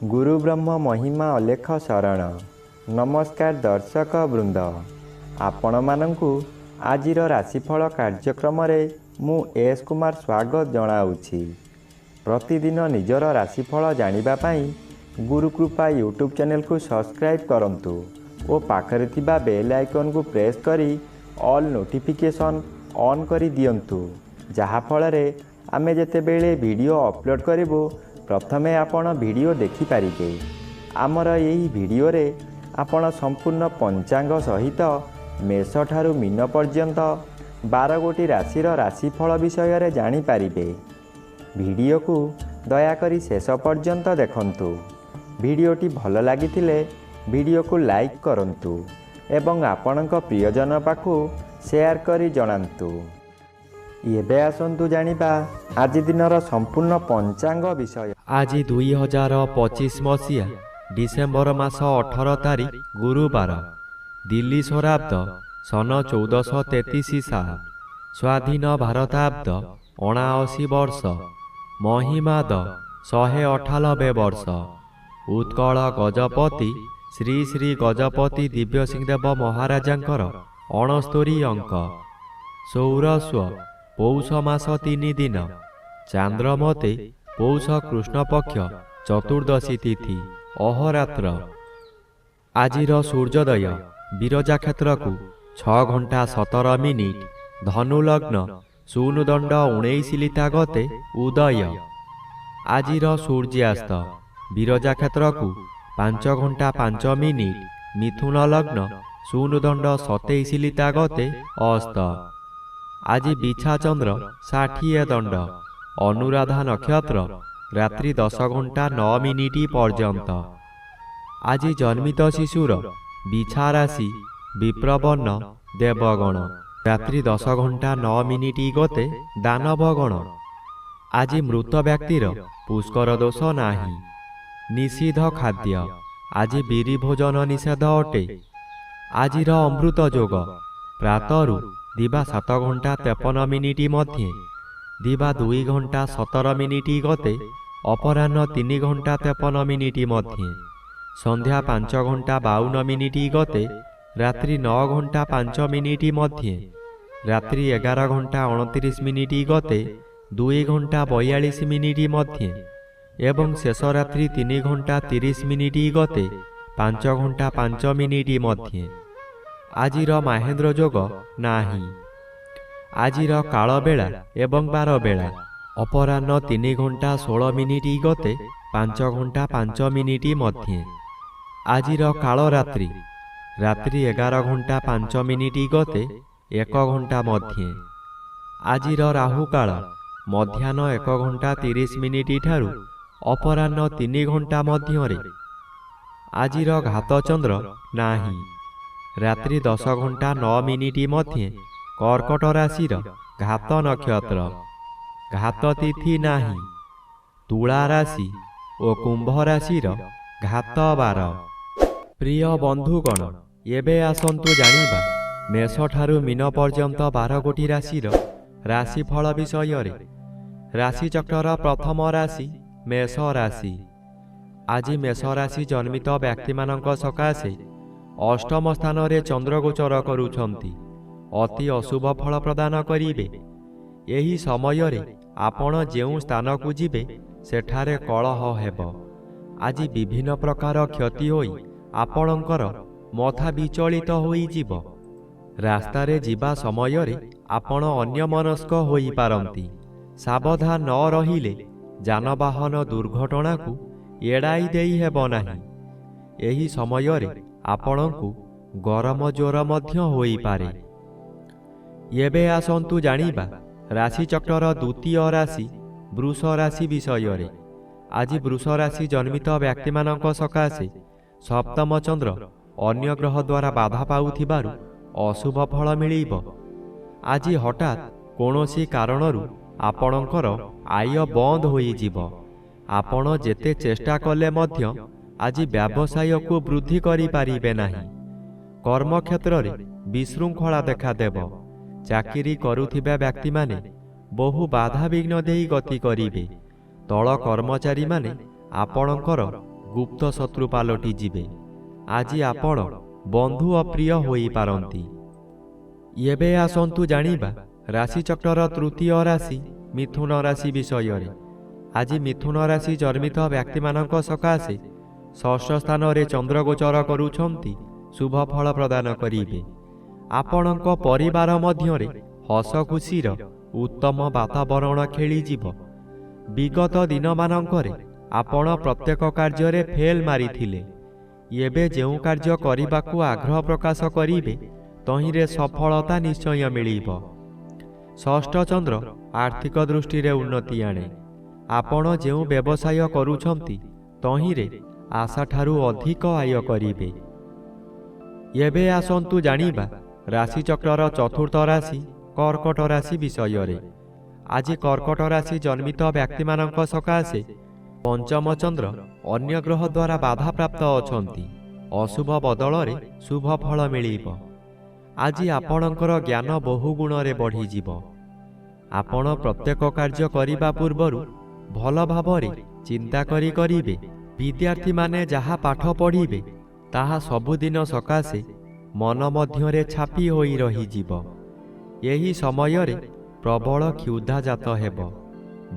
गुरु ब्रह्म महिमा अलेख शरण। नमस्कार दर्शक वृंद, आपण मानंकु आजिर राशिफल कार्यक्रम मु एस कुमार स्वागत जनाऊँगी। प्रतिदिन निजर राशिफल जानिबा पाई गुरुकृपा यूट्यूब चैनल को सब्सक्राइब करंतु और पाखरे थिबा बेल आइकन को प्रेस करी ऑल नोटिफिकेशन ऑन करी दियंतु, जहा फଳରେ आमे जेतेबेले वीडियो अपलोड करिवो प्रथमे आपण वीडियो देखि पारिबे। आमर यही वीडियो रे आपण संपूर्ण पंचांग सहित मेष ठारू मीन पर्यंत 12 गोटी राशिर राशिफल विषय रे जानि पारिबे। वीडियो को दयाकरी शेष पर्यंत देखंतु। वीडियोटी भल लागिथिले वीडियो को लाइक करंतु एवं आपणक प्रियजन पाखु शेयर करी जणांतु। एबे आसंतु जानिबा आज दिनर संपूर्ण पंचांग विषय। आज 2025 मसीहा डिसेम्बर मास 18 तारिख गुरुवार, दिल्ली स्वराब्द सन 1433 साल, स्वाधीन भारताब्द 79 वर्ष, महिमाद 198 वर्ष। उत्कल गजपति श्री श्री गजपति दिव्य सिंहदेव महाराजांकर 69 अंक। सौरस्व पौष मास 3 दिन, चांद्रमते पौष कृष्ण पक्ष चतुर्दशी तिथि अहोरात्र। आजिर सूर्योदय विरजा क्षेत्र को 6 घंटा 17 मिनिट, धनु लग्न शून्यदंड 19 लिता गते उदय। आजिर सूर्यास्त विरजा क्षेत्र को 5 घंटा 5 मिनिट, मिथुन लग्न शून्यदंड 27 लिता गते अस्त। आज बिछा चंद्र 60 दंड, अनुराधा नक्षत्र रात्रि 10 घंटा 9 मिनिट पर्यंत। आज जन्मित शिशुर बिछा राशि विप्रवर्ण देवगण, रात्रि 10 घंटा 9 मिनिट गते दानवगण। आज मृत व्यक्तिर पुष्कर दोष नाही। निषिद्ध खाद्य आज बिरी भोजन निषेध अटे। आजिर अमृत जोग प्रातरु दिवा 7 घंटा 53 मिनिट मध्ये, दिवा 2 घंटा 17 मिनिट गते अपराह्न 3 घंटा 53 मिनिट मध्ये, संध्या 5 घंटा 52 मिनिट गते रात्रि 9 घंटा 5 मिनिट मध्ये, रात्रि 11 घंटा 29 मिनिट गते 2 घंटा 42 मिनिट मध्ये एवं शेष रात्रि 3 घंटा 30 मिनिट गते 5 घंटा 5 मिनिट मध्ये। आजिर महेंद्र जोग नाही। आजिर काल बेला एवं 12 बेला अपराह्न 3 घंटा 16 मिनिट गते 5 घंटा 5 मिनिट मध्ये। आजिर काल रात्रि रात्रि 11 घंटा 5 मिनिट गते 1 घंटा मध्ये। आजिर राहु काल मध्याह्न 1 घंटा 30 मिनिट ठारू अपराह्न 3 घंटा मध्यरे। आजिर घात चंद्र नाही। रात्रि 10 घंटा 9 मिनिट मध्ये कर्कट राशिर घात नक्षत्र, घात तिथि नाही। तुला राशि और कुंभ राशिर घात बार। प्रिय बंधुगण, एबे आसंतु जानिबा मेष ठारू मीन पर्यंत 12 गोटी राशिर राशिफल विषय रे। राशि चक्रर प्रथम राशि मेष राशि। आज मेष राशि जन्मित व्यक्ति मानक सकाशे अष्टम स्थान रे चंद्र गोचर करुछंती, अति अशुभ फल प्रदान करिवे। एही समय रे आपण जेउ स्थान को जिबे सेठारे कलह हेबो। आज विभिन्न प्रकार क्षति होई आपणकर मथा विचलित होई जीव। रास्ता रे जीवा समय रे आपण अन्यमनस्क होई पारंती। सावधान न रहिले जानवाहन दुर्घटना को एड़ाई देई हेबो नाही। एही समय रे आपणकु गरम ज्वर मध्य होई पारे। एबे आसंतु जानिबा राशि चक्रर द्वितीय राशि वृष राशि विषय रे। आज वृष राशि जन्मित व्यक्ति मानक सकाशे सप्तम चंद्र अन्य ग्रह द्वारा बाधा पाउथिबारु अशुभ फल मिलिब। आज हठात कोनोसी कारणरू आपणकर आय बंद होई जीव। आपण जेते चेष्टा कले मध्य आज व्यवसाय को वृद्धि करि पारिबे नाही। कर्म क्षेत्र रे विशृंखला देखा देव। चाकरी करुथिबा व्यक्ति माने बहु बाधा विघ्न देई गति करिवे। तळ कर्मचारी माने आपणकर ଗୁପ୍ତ ଶତ୍ରୁ ପାଲଟି ଯିବେ। ଆଜି ଆପଣ ବନ୍ଧୁ ଅପ୍ରିୟ ହୋଇପାରନ୍ତି। ଏବେ ଆସନ୍ତୁ ଜାଣିବା ରାଶିଚକ୍ରର ତୃତୀୟ ରାଶି ମିଥୁନ ରାଶି ବିଷୟରେ। ଆଜି ମିଥୁନ ରାଶି ଜନ୍ମିତ ବ୍ୟକ୍ତିମାନଙ୍କ ସକାଶେ ଷଷ୍ଠ ସ୍ଥାନରେ ଚନ୍ଦ୍ର ଗୋଚର କରୁଛନ୍ତି ଶୁଭ ଫଳ ପ୍ରଦାନ କରିବେ। ଆପଣଙ୍କ ପରିବାର ମଧ୍ୟରେ ହସ ଖୁସିର ଉତ୍ତମ ବାତାବରଣ ଖେଳିଯିବ। ବିଗତ ଦିନମାନଙ୍କରେ ଆପଣ ପ୍ରତ୍ୟେକ କାର୍ଯ୍ୟରେ ଫେଲ୍ ମାରିଥିଲେ। ଏବେ ଯେଉଁ କାର୍ଯ୍ୟ କରିବାକୁ ଆଗ୍ରହ ପ୍ରକାଶ କରିବେ ତହିଁରେ ସଫଳତା ନିଶ୍ଚୟ ମିଳିବ। ଷଷ୍ଠ ଚନ୍ଦ୍ର ଆର୍ଥିକ ଦୃଷ୍ଟିରେ ଉନ୍ନତି ଆଣେ। ଆପଣ ଯେଉଁ ବ୍ୟବସାୟ କରୁଛନ୍ତି ତହିଁରେ ଆଶାଠାରୁ ଅଧିକ ଆୟ କରିବେ। ଏବେ ଆସନ୍ତୁ ଜାଣିବା ରାଶିଚକ୍ରର ଚତୁର୍ଥ ରାଶି କର୍କଟ ରାଶି ବିଷୟରେ। ଆଜି କର୍କଟ ରାଶି ଜନ୍ମିତ ବ୍ୟକ୍ତିମାନଙ୍କ ସକାଶେ ପଞ୍ଚମ ଚନ୍ଦ୍ର ଅନ୍ୟ ଗ୍ରହ ଦ୍ୱାରା ବାଧାପ୍ରାପ୍ତ ଅଛନ୍ତି। ଅଶୁଭ ବଦଳରେ ଶୁଭ ଫଳ ମିଳିବ। ଆଜି ଆପଣଙ୍କର ଜ୍ଞାନ ବହୁ ଗୁଣରେ ବଢ଼ିଯିବ। ଆପଣ ପ୍ରତ୍ୟେକ କାର୍ଯ୍ୟ କରିବା ପୂର୍ବରୁ ଭଲ ଭାବରେ ଚିନ୍ତା କରିବେ। ବିଦ୍ୟାର୍ଥୀମାନେ ଯାହା ପାଠ ପଢ଼ିବେ ତାହା ସବୁଦିନ ସକାଶେ ମନ ମଧ୍ୟରେ ଛାପି ହୋଇ ରହିଯିବ। ଏହି ସମୟରେ ପ୍ରବଳ କ୍ଷୁଧା ଜାତ ହେବ।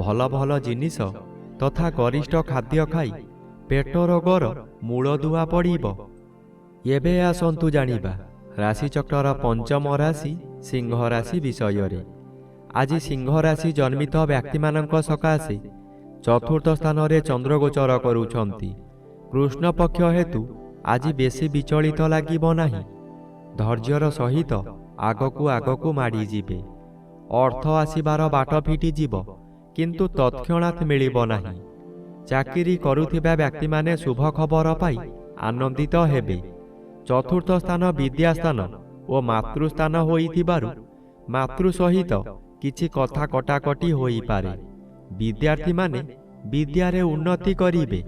ଭଲ ଭଲ ଜିନିଷ ତଥା ଗରିଷ୍ଠ ଖାଦ୍ୟ ଖାଇ ପେଟ ରୋଗର ମୂଳଦୁଆ ପଡ଼ିବ। ଏବେ ଆସନ୍ତୁ ଜାଣିବା ରାଶିଚକ୍ରର ପଞ୍ଚମ ରାଶି ସିଂହ ରାଶି ବିଷୟରେ। ଆଜି ସିଂହ ରାଶି ଜନ୍ମିତ ବ୍ୟକ୍ତିମାନଙ୍କ ସକାଶେ ଚତୁର୍ଥ ସ୍ଥାନରେ ଚନ୍ଦ୍ରଗୋଚର କରୁଛନ୍ତି। କୃଷ୍ଣ ପକ୍ଷ ହେତୁ ଆଜି ବେଶୀ ବିଚଳିତ ଲାଗିବ ନାହିଁ। ଧୈର୍ଯ୍ୟର ସହିତ ଆଗକୁ ଆଗକୁ ମାଡ଼ିଯିବେ। ଅର୍ଥ ଆସିବାର ବାଟ ଫିଟିଯିବ, କିନ୍ତୁ ତତ୍କ୍ଷଣାତ୍ ମିଳିବ ନାହିଁ। ଚାକିରି କରୁଥିବା ବ୍ୟକ୍ତିମାନେ ଶୁଭ ଖବର ପାଇ ଆନନ୍ଦିତ ହେବେ। ଚତୁର୍ଥ ସ୍ଥାନ ବିଦ୍ୟାସ୍ଥାନ ଓ ମାତୃସ୍ଥାନ ହୋଇଥିବାରୁ ମାତୃ ସହିତ କିଛି କଥା କଟାକଟି ହୋଇପାରେ। ବିଦ୍ୟାର୍ଥୀମାନେ ବିଦ୍ୟାରେ ଉନ୍ନତି କରିବେ।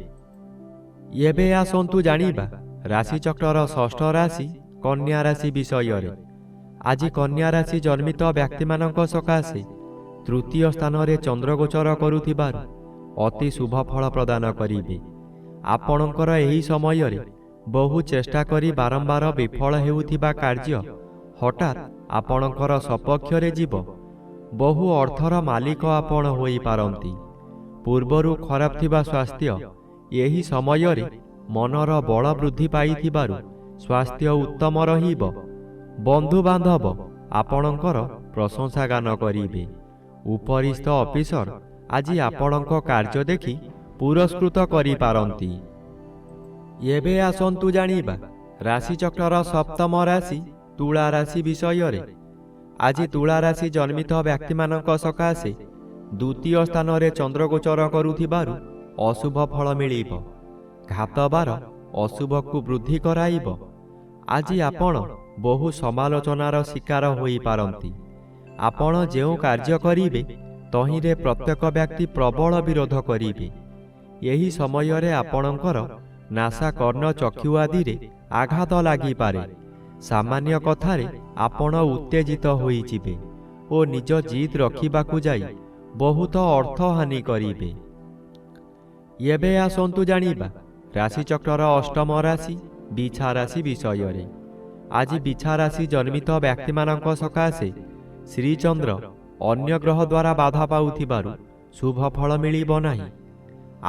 ଏବେ ଆସନ୍ତୁ ଜାଣିବା ରାଶିଚକ୍ରର ଷଷ୍ଠ ରାଶି କନ୍ୟା ରାଶି ବିଷୟରେ। ଆଜି କନ୍ୟା ରାଶି ଜନ୍ମିତ ବ୍ୟକ୍ତିମାନଙ୍କ ସକାଶେ ତୃତୀୟ ସ୍ଥାନରେ ଚନ୍ଦ୍ରଗୋଚର କରୁଥିବାରୁ ଅତି ଶୁଭ ଫଳ ପ୍ରଦାନ କରିବେ। ଆପଣଙ୍କର ଏହି ସମୟରେ ବହୁ ଚେଷ୍ଟା କରି ବାରମ୍ବାର ବିଫଳ ହେଉଥିବା କାର୍ଯ୍ୟ ହଠାତ୍ ଆପଣଙ୍କର ସପକ୍ଷରେ ଯିବ। ବହୁ ଅର୍ଥର ମାଲିକ ଆପଣ ହୋଇପାରନ୍ତି। ପୂର୍ବରୁ ଖରାପ ଥିବା ସ୍ୱାସ୍ଥ୍ୟ ଏହି ସମୟରେ ମନର ବଳ ବୃଦ୍ଧି ପାଇଥିବାରୁ ସ୍ୱାସ୍ଥ୍ୟ ଉତ୍ତମ ରହିବ। ବନ୍ଧୁବାନ୍ଧବ ଆପଣଙ୍କର ପ୍ରଶଂସା ଗାନ କରିବେ। ଉପରିସ୍ଥ ଅଫିସର ଆଜି ଆପଣଙ୍କ କାର୍ଯ୍ୟ ଦେଖି ପୁରସ୍କୃତ କରିପାରନ୍ତି। ଏବେ ଆସନ୍ତୁ ଜାଣିବା ରାଶିଚକ୍ରର ସପ୍ତମ ରାଶି ତୁଳା ରାଶି ବିଷୟରେ। ଆଜି ତୁଳା ରାଶି ଜନ୍ମିତ ବ୍ୟକ୍ତିମାନଙ୍କ ସକାଶେ ଦ୍ୱିତୀୟ ସ୍ଥାନରେ ଚନ୍ଦ୍ରଗୋଚର କରୁଥିବାରୁ ଅଶୁଭ ଫଳ ମିଳିବ। ଘାତବାର ଅଶୁଭକୁ ବୃଦ୍ଧି କରାଇବ। ଆଜି ଆପଣ ବହୁ ସମାଲୋଚନାର ଶିକାର ହୋଇପାରନ୍ତି। ଆପଣ ଯେଉଁ କାର୍ଯ୍ୟ କରିବେ ତହିଁରେ ପ୍ରତ୍ୟେକ ବ୍ୟକ୍ତି ପ୍ରବଳ ବିରୋଧ କରିବେ। ଏହି ସମୟରେ ଆପଣଙ୍କର ନାସା କର୍ଣ୍ଣ ଚକ୍ଷୁ ଆଦିରେ ଆଘାତ ଲାଗିପାରେ। ସାମାନ୍ୟ କଥାରେ ଆପଣ ଉତ୍ତେଜିତ ହୋଇଯିବେ ଓ ନିଜ ଜିଦ୍ ରଖିବାକୁ ଯାଇ ବହୁତ ଅର୍ଥହାନି କରିବେ। ଏବେ ଆସନ୍ତୁ ଜାଣିବା ରାଶିଚକ୍ରର ଅଷ୍ଟମ ରାଶି ବିଛା ରାଶି ବିଷୟରେ। ଆଜି ବିଛା ରାଶି ଜନ୍ମିତ ବ୍ୟକ୍ତିମାନଙ୍କ ସକାଶେ ଶ୍ରୀଚନ୍ଦ୍ର ଅନ୍ୟ ଗ୍ରହ ଦ୍ୱାରା ବାଧା ପାଉଥିବାରୁ ଶୁଭ ଫଳ ମିଳିବ ନାହିଁ।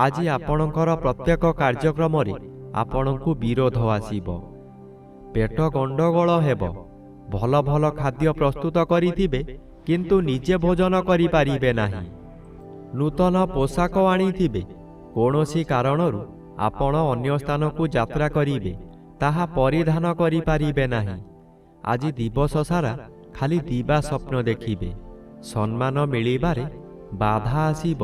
ଆଜି ଆପଣଙ୍କର ପ୍ରତ୍ୟେକ କାର୍ଯ୍ୟକ୍ରମରେ ଆପଣଙ୍କୁ ବିରୋଧ ଆସିବ। ପେଟ ଗଣ୍ଡଗୋଳ ହେବ। ଭଲ ଭଲ ଖାଦ୍ୟ ପ୍ରସ୍ତୁତ କରିଥିବେ କିନ୍ତୁ ନିଜେ ଭୋଜନ କରିପାରିବେ ନାହିଁ। ନୂତନ ପୋଷାକ ଆଣିଥିବେ, କୌଣସି କାରଣରୁ ଆପଣ ଅନ୍ୟ ସ୍ଥାନକୁ ଯାତ୍ରା କରିବେ, ତାହା ପରିଧାନ କରିପାରିବେ ନାହିଁ। ଆଜି ଦିବସ ସାରା ଖାଲି ଦିବା ସ୍ୱପ୍ନ ଦେଖିବେ। ସମ୍ମାନ ମିଳିବାରେ ବାଧା ଆସିବ।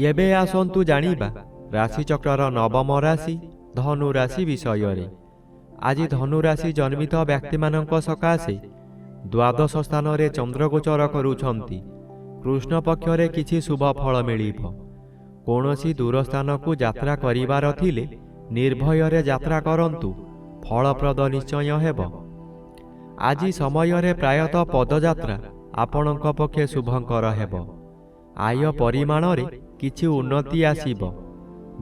ଏବେ ଆସନ୍ତୁ ଜାଣିବା ରାଶିଚକ୍ରର ନବମ ରାଶି ଧନୁ ରାଶି ବିଷୟରେ। ଆଜି ଧନୁ ରାଶି ଜନ୍ମିତ ବ୍ୟକ୍ତିମାନଙ୍କ ସକାଶେ ଦ୍ୱାଦଶ ସ୍ଥାନରେ ଚନ୍ଦ୍ରଗୋଚର କରୁଛନ୍ତି। କୃଷ୍ଣ ପକ୍ଷରେ କିଛି ଶୁଭ ଫଳ ମିଳିବ। କୌଣସି ଦୂର ସ୍ଥାନକୁ ଯାତ୍ରା କରିବାର ଥିଲେ ନିର୍ଭୟରେ ଯାତ୍ରା କରନ୍ତୁ, ଫଳପ୍ରଦ ନିଶ୍ଚୟ ହେବ। ଆଜି ସମୟରେ ପ୍ରାୟତଃ ପଦଯାତ୍ରା ଆପଣଙ୍କ ପକ୍ଷେ ଶୁଭଙ୍କର ହେବ। ଆୟ ପରିମାଣରେ କିଛି ଉନ୍ନତି ଆସିବ।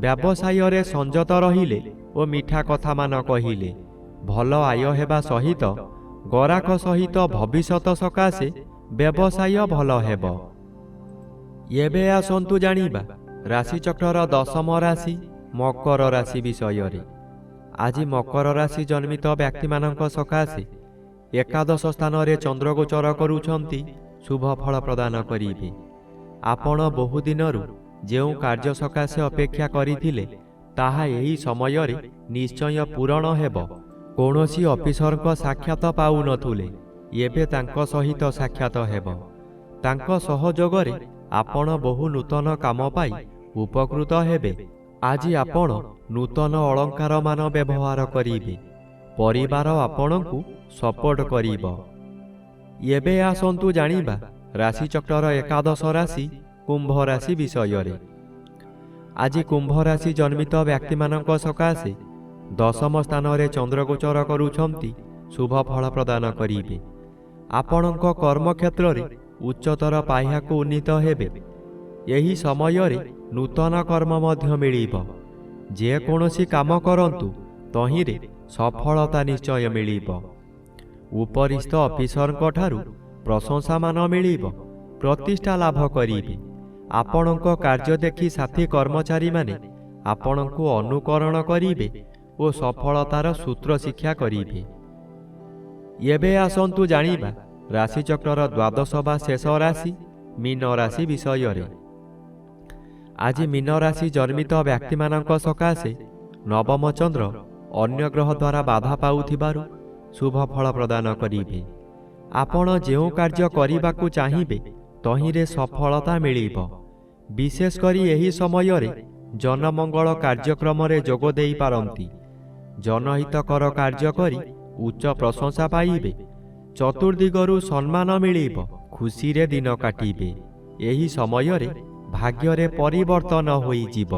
ବ୍ୟବସାୟରେ ସଂଯତ ରହିଲେ ଓ ମିଠା କଥାମାନ କହିଲେ ଭଲ ଆୟ ହେବା ସହିତ ଗରାଖ ସହିତ ଭବିଷ୍ୟତ ସକାଶେ ବ୍ୟବସାୟ ଭଲ ହେବ। ଏବେ ଆସନ୍ତୁ ଜାଣିବା ରାଶିଚକ୍ରର ଦଶମ ରାଶି ମକର ରାଶି ବିଷୟରେ। ଆଜି ମକର ରାଶି ଜନ୍ମିତ ବ୍ୟକ୍ତିମାନଙ୍କ ସକାଶେ ଏକାଦଶ ସ୍ଥାନରେ ଚନ୍ଦ୍ରଗୋଚର କରୁଛନ୍ତି ଶୁଭ ଫଳ ପ୍ରଦାନ କରିବେ। ଆପଣ ବହୁଦିନରୁ ଯେଉଁ କାର୍ଯ୍ୟ ସକାଶେ ଅପେକ୍ଷା କରିଥିଲେ ତାହା ଏହି ସମୟରେ ନିଶ୍ଚୟ ପୂରଣ ହେବ। କୌଣସି ଅଫିସରଙ୍କ ସାକ୍ଷାତ ପାଉନଥିଲେ, ଏବେ ତାଙ୍କ ସହିତ ସାକ୍ଷାତ ହେବ। ତାଙ୍କ ସହଯୋଗରେ ଆପଣ ବହୁ ନୂତନ କାମ ପାଇ ଉପକୃତ ହେବେ। ଆଜି ଆପଣ ନୂତନ ଅଳଙ୍କାରମାନ ବ୍ୟବହାର କରିବେ। ପରିବାର ଆପଣଙ୍କୁ ସପୋର୍ଟ କରିବ। ଏବେ ଆସନ୍ତୁ ଜାଣିବା ରାଶିଚକ୍ରର ଏକାଦଶ ରାଶି କୁମ୍ଭ ରାଶି ବିଷୟରେ। ଆଜି କୁମ୍ଭ ରାଶି ଜନ୍ମିତ ବ୍ୟକ୍ତିମାନଙ୍କ ସକାଶେ ଦଶମ ସ୍ଥାନରେ ଚନ୍ଦ୍ରଗୋଚର କରୁଛନ୍ତି ଶୁଭ ଫଳ ପ୍ରଦାନ କରିବେ। ଆପଣଙ୍କ କର୍ମକ୍ଷେତ୍ରରେ ଉଚ୍ଚତର ପାହ୍ୟାକୁ ଉନ୍ନୀତ ହେବେ। ଏହି ସମୟରେ ନୂତନ କର୍ମ ମଧ୍ୟ ମିଳିବ। ଯେକୌଣସି କାମ କରନ୍ତୁ ତହିଁରେ ସଫଳତା ନିଶ୍ଚୟ ମିଳିବ। ଉପରିସ୍ଥ ଅଫିସରଙ୍କ ଠାରୁ ପ୍ରଶଂସାମାନ ମିଳିବ। ପ୍ରତିଷ୍ଠା ଲାଭ କରିବେ। ଆପଣଙ୍କ କାର୍ଯ୍ୟ ଦେଖି ସାଥୀ କର୍ମଚାରୀମାନେ ଆପଣଙ୍କୁ ଅନୁକରଣ କରିବେ ଓ ସଫଳତାର ସୂତ୍ର ଶିକ୍ଷା କରିବେ। ଏବେ ଆସନ୍ତୁ ଜାଣିବା ରାଶିଚକ୍ରର ଦ୍ୱାଦଶ ବା ଶେଷ ରାଶି ମୀନ ରାଶି ବିଷୟରେ। ଆଜି ମୀନ ରାଶି ଜନ୍ମିତ ବ୍ୟକ୍ତିମାନଙ୍କ ସକାଶେ ନବମ ଚନ୍ଦ୍ର ଅନ୍ୟ ଗ୍ରହ ଦ୍ୱାରା ବାଧା ପାଉଥିବାରୁ ଶୁଭ ଫଳ ପ୍ରଦାନ କରିବେ। ଆପଣ ଯେଉଁ କାର୍ଯ୍ୟ କରିବାକୁ ଚାହିଁବେ ତହିଁରେ ସଫଳତା ମିଳିବ। ବିଶେଷ କରି ଏହି ସମୟରେ ଜନମଙ୍ଗଳ କାର୍ଯ୍ୟକ୍ରମରେ ଯୋଗ ଦେଇପାରନ୍ତି। ଜନହିତକର କାର୍ଯ୍ୟ କରି ଉଚ୍ଚ ପ୍ରଶଂସା ପାଇବେ। ଚତୁର୍ଦିଗରୁ ସମ୍ମାନ ମିଳିବ। ଖୁସିରେ ଦିନ କାଟିବେ। ଏହି ସମୟରେ ଭାଗ୍ୟରେ ପରିବର୍ତ୍ତନ ହୋଇଯିବ।